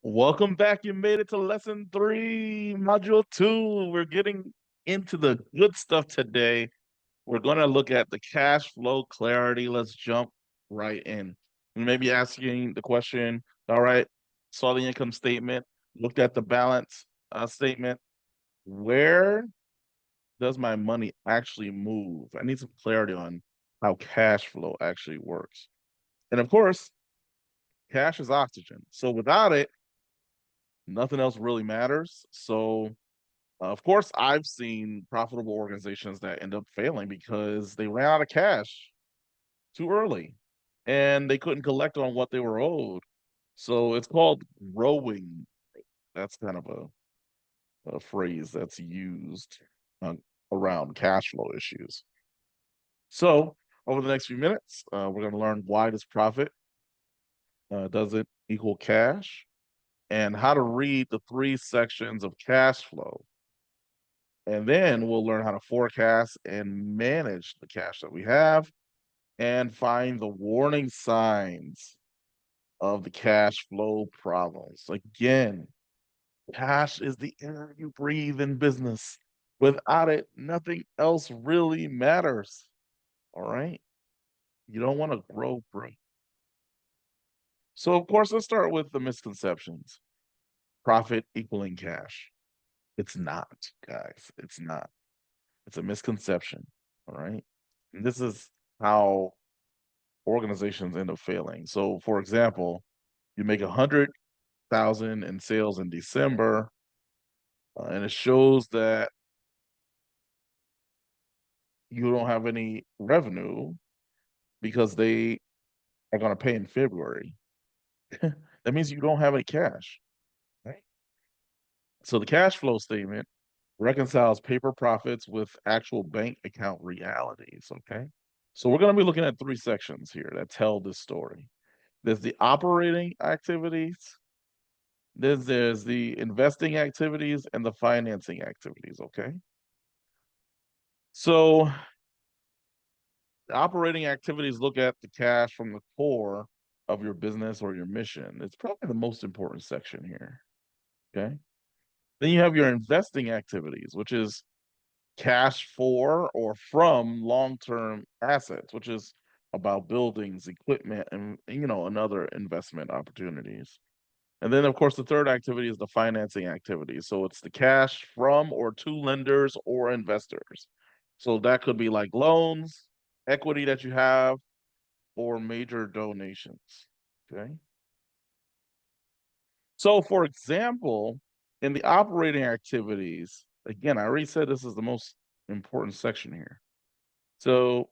Welcome back. You made it to lesson 3, module 2. We're getting into the good stuff today. We're going to look at the cash flow clarity. Let's jump right in. You may be asking the question, all right, saw the income statement, looked at the balance statement. Where does my money actually move? I need some clarity on how cash flow actually works. And of course, cash is oxygen. So without it, nothing else really matters. So, of course, I've seen profitable organizations that end up failing because they ran out of cash too early and they couldn't collect on what they were owed. So it's called growing. That's kind of a phrase that's used around cash flow issues. So over the next few minutes, we're going to learn why does profit doesn't equal cash and how to read the 3 sections of cash flow. And then we'll learn how to forecast and manage the cash that we have and find the warning signs of the cash flow problems. Again, cash is the air you breathe in business. Without it, nothing else really matters. All right? You don't want to grow broke. So, of course, let's start with the misconceptions. Profit equaling cash. It's not, guys. It's not. It's a misconception. All right? And this is how organizations end up failing. So, for example, you make 100,000 in sales in December, and it shows that you don't have any revenue because they are going to pay in February. That means you don't have any cash, right? So the cash flow statement reconciles paper profits with actual bank account realities. Okay. So we're going to be looking at 3 sections here that tell this story. There's the operating activities, there's the investing activities and the financing activities, okay? So the operating activities look at the cash from the core of your business or your mission. It's probably the most important section here, okay? Then you have your investing activities, which is cash for or from long-term assets, which is about buildings, equipment, and other investment opportunities. And then, of course, the third activity is the financing activity. So it's the cash from or to lenders or investors. So that could be like loans, equity that you have, or major donations. Okay. So, for example, in the operating activities, again, I already said this is the most important section here. So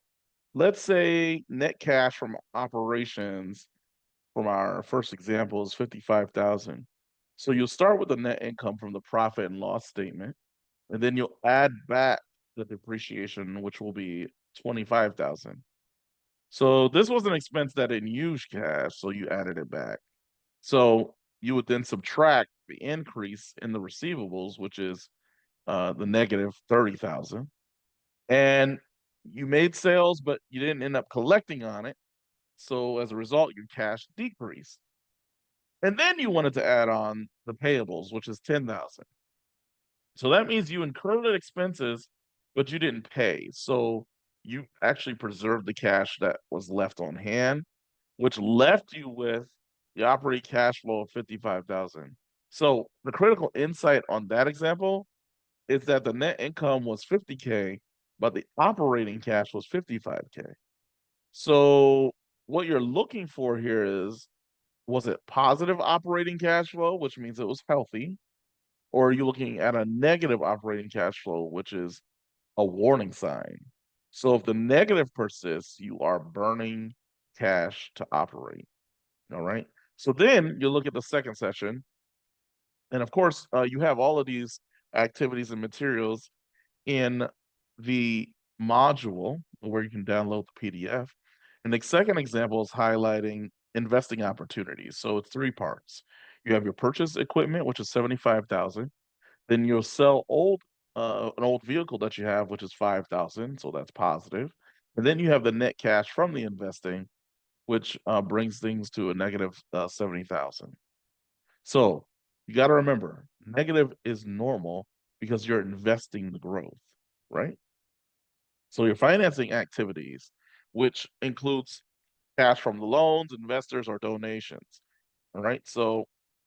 let's say net cash from operations from our first example is 55,000. So you'll start with the net income from the profit and loss statement, and then you'll add back the depreciation, which will be 25,000. So this was an expense that didn't use cash, so you added it back. So you would then subtract the increase in the receivables, which is the negative 30,000. And you made sales, but you didn't end up collecting on it. So as a result, your cash decreased. And then you wanted to add on the payables, which is 10,000. So that means you incurred expenses, but you didn't pay. So you actually preserved the cash that was left on hand, which left you with the operating cash flow of 55,000. So the critical insight on that example is that the net income was 50K, but the operating cash was 55K. So what you're looking for here is, was it positive operating cash flow, which means it was healthy, or are you looking at a negative operating cash flow, which is a warning sign? So if the negative persists, you are burning cash to operate. All right. So then you look at the second session, and of course, you have all of these activities and materials in the module where you can download the PDF. And the second example is highlighting investing opportunities. So it's 3 parts. You have your purchase equipment, which is 75,000. Then you'll sell an old vehicle that you have, which is 5,000. So that's positive. And then you have the net cash from the investing, which brings things to a negative 70,000. So you got to remember, negative is normal because you're investing the growth, right? So your financing activities, which includes cash from the loans, investors, or donations. All right. So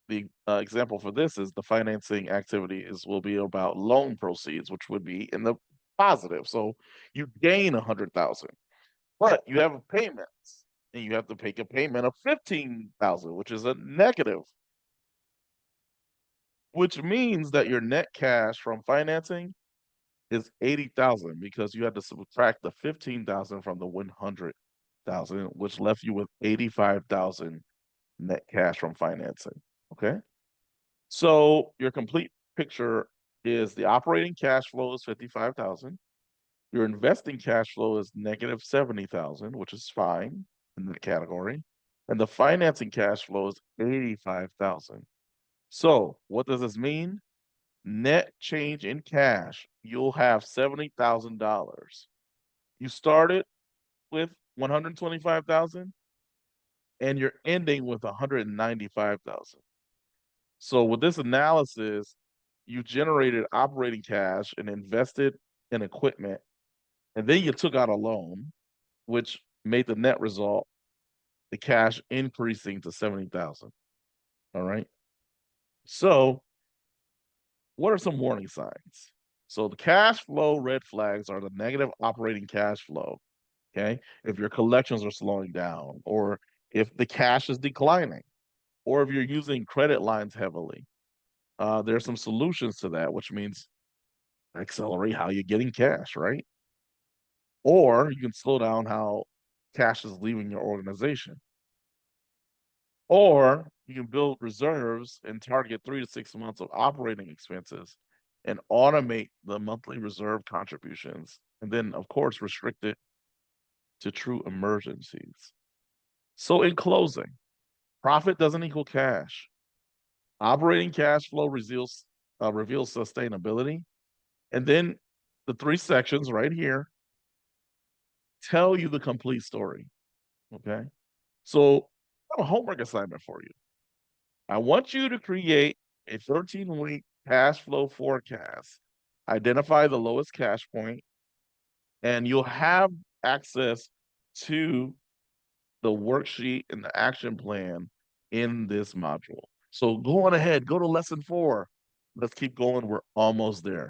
the example for this is the financing activity will be about loan proceeds, which would be in the positive. So you gain 100,000, but you have payments, and you have to make a payment of 15,000, which is a negative, which means that your net cash from financing is 80,000 because you had to subtract the 15,000 from the 100,000, which left you with 85,000 net cash from financing. Okay. So your complete picture is the operating cash flow is 55,000. Your investing cash flow is negative 70,000, which is fine in the category. And the financing cash flow is 85,000. So what does this mean? Net change in cash, you'll have $70,000. You started with 125,000 and you're ending with 195,000. So with this analysis, you generated operating cash and invested in equipment, and then you took out a loan, which made the net result the cash increasing to 70,000. All right. So what are some warning signs? So the cash flow red flags are the negative operating cash flow. Okay. If your collections are slowing down, or if the cash is declining, or if you're using credit lines heavily, there's some solutions to that, which means accelerate how you're getting cash, right? Or you can slow down how cash is leaving your organization. Or you can build reserves and target 3 to 6 months of operating expenses and automate the monthly reserve contributions. And then, of course, restrict it to true emergencies. So, in closing, profit doesn't equal cash. Operating cash flow reveals sustainability. And then the three sections right here tell you the complete story. Okay. So, I have a homework assignment for you. I want you to create a 13-week cash flow forecast, identify the lowest cash point, and you'll have access to the worksheet and the action plan in this module. So go on ahead, go to lesson 4. Let's keep going. We're almost there.